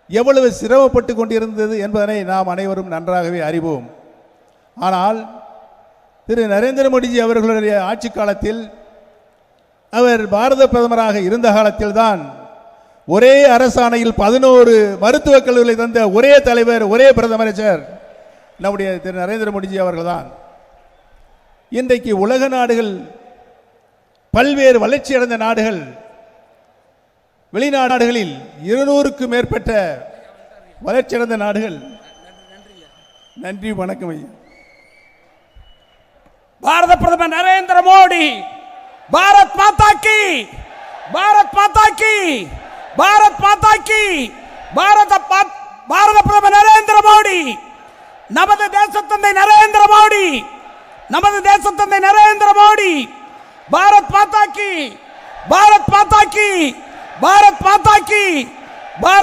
எவ்வளவு சிரமப்பட்டு கொண்டிருந்தது என்பதனை நாம் அனைவரும் நன்றாகவே அறிவோம். ஆனால் திரு நரேந்திர மோடிஜி அவர்களுடைய ஆட்சி காலத்தில், அவர் பாரத பிரதமராக இருந்த காலத்தில் தான் ஒரே அரசாணையில் 11 மருத்துவக் கல்லூரிகளை தந்த ஒரே தலைவர், ஒரே பிரதமர் நம்முடைய திரு நரேந்திர மோடிஜி அவர்கள்தான். இன்றைக்கு உலக நாடுகள், பல்வேறு வளர்ச்சி அடைந்த நாடுகள், வெளிநாடுகளில் 200க்கும் மேற்பட்ட வளர்ச்சி அடைந்த நாடுகள். நன்றி, வணக்கம் ஐயா. பாரத பிரதமர் நரேந்திர மோடி, பாரத் மாதா கி, பாரத் மாதா கி, பாரத் மாதா கி. பாரத பிரதமர் நரேந்திர மோடி, நமது தேசத்தந்தை நரேந்திர மோடி, நமது தேசத்தந்தை நரேந்திர மோடி. பாரத் மாதா கி, பாரத் மாதா கி, பாரத் மாதா கி, பாரத்